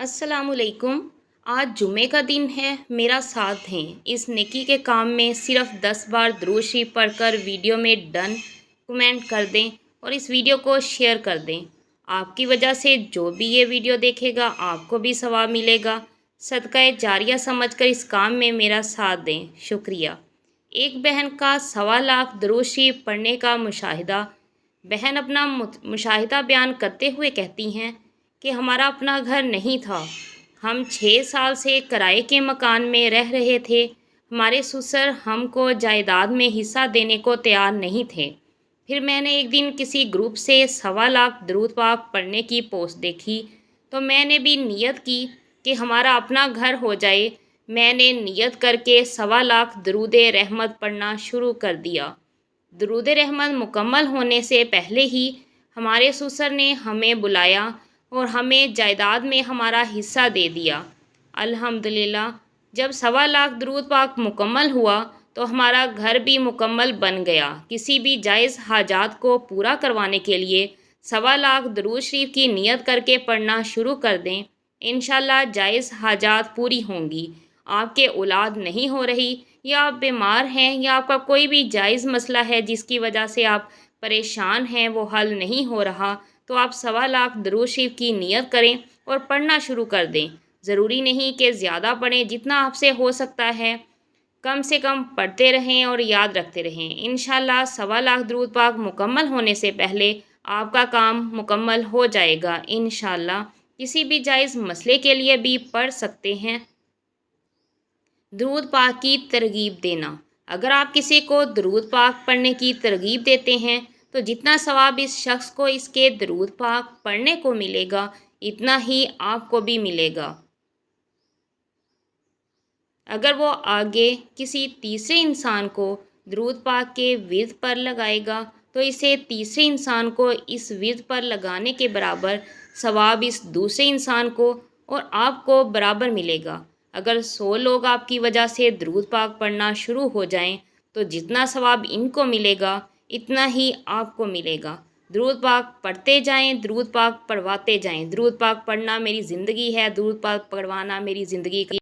अस्सलाम वालेकुम। आज जुमे का दिन है। मेरा साथ दें इस नेकी के काम में। सिर्फ 10 बार दुरूद शरीफ पढ़कर वीडियो में डन कमेंट कर दें और इस वीडियो को शेयर कर दें। आपकी वजह से जो भी ये वीडियो देखेगा आपको भी सवाब मिलेगा। सदका जारिया समझकर इस काम में मेरा साथ दें। शुक्रिया। एक बहन का 1.25 लाख दुरूद शरीफ पढ़ने का मुशाहिदा। बहन अपना मुशाहिदा बयान करते हुए कहती हैं कि हमारा अपना घर नहीं था। हम 6 साल से किराए के मकान में रह रहे थे। हमारे ससुर हमको जायदाद में हिस्सा देने को तैयार नहीं थे। फिर मैंने एक दिन किसी ग्रुप से 1.25 लाख दुरूद पाक पढ़ने की पोस्ट देखी तो मैंने भी नियत की कि हमारा अपना घर हो जाए। मैंने नियत करके 1.25 लाख दुरूद रहमत पढ़ना शुरू कर दिया। दुरूद रहमत मुकम्मल होने से पहले ही हमारे ससुर ने हमें बुलाया और हमें जायदाद में हमारा हिस्सा दे दिया। अल्हम्दुलिल्लाह। जब 1.25 लाख दुरूद पाक मुकम्मल हुआ तो हमारा घर भी मुकम्मल बन गया। किसी भी जायज़ हाजात को पूरा करवाने के लिए 1.25 लाख दुरूद शरीफ की नियत करके पढ़ना शुरू कर दें। इंशाल्लाह जायज़ हाजात पूरी होंगी। आपके औलाद नहीं हो रही या आप बीमार हैं या आपका कोई भी जायज़ मसला है जिसकी वजह से आप परेशान हैं, वो हल नहीं हो रहा, तो आप 1.25 लाख दुरूद शरीफ की नियत करें और पढ़ना शुरू कर दें। ज़रूरी नहीं कि ज़्यादा पढ़ें, जितना आपसे हो सकता है कम से कम पढ़ते रहें और याद रखते रहें। इंशाल्लाह 1.25 लाख दुरूद पाक मुकम्मल होने से पहले आपका काम मुकम्मल हो जाएगा। इंशाल्लाह किसी भी जायज़ मसले के लिए भी पढ़ सकते हैं। दुरूद पाक की तरगीब देना। अगर आप किसी को दुरूद पाक पढ़ने की तरगीब देते हैं तो जितना सवाब इस शख्स को इसके दुरूद पाक पढ़ने को मिलेगा इतना ही आपको भी मिलेगा। अगर वो आगे किसी तीसरे इंसान को दुरूद पाक के विर्द पर लगाएगा तो इसे तीसरे इंसान को इस विर्द पर लगाने के बराबर सवाब इस दूसरे इंसान को और आपको बराबर मिलेगा। अगर 100 लोग आपकी वजह से दुरूद पाक पढ़ना शुरू हो जाएं तो जितना सवाब इनको मिलेगा इतना ही आपको मिलेगा। दुरूद पाक पढ़ते जाएं, दुरूद पाक पढ़वाते जाएं। दुरूद पाक पढ़ना मेरी ज़िंदगी है, दुरूद पाक पढ़वाना मेरी ज़िंदगी की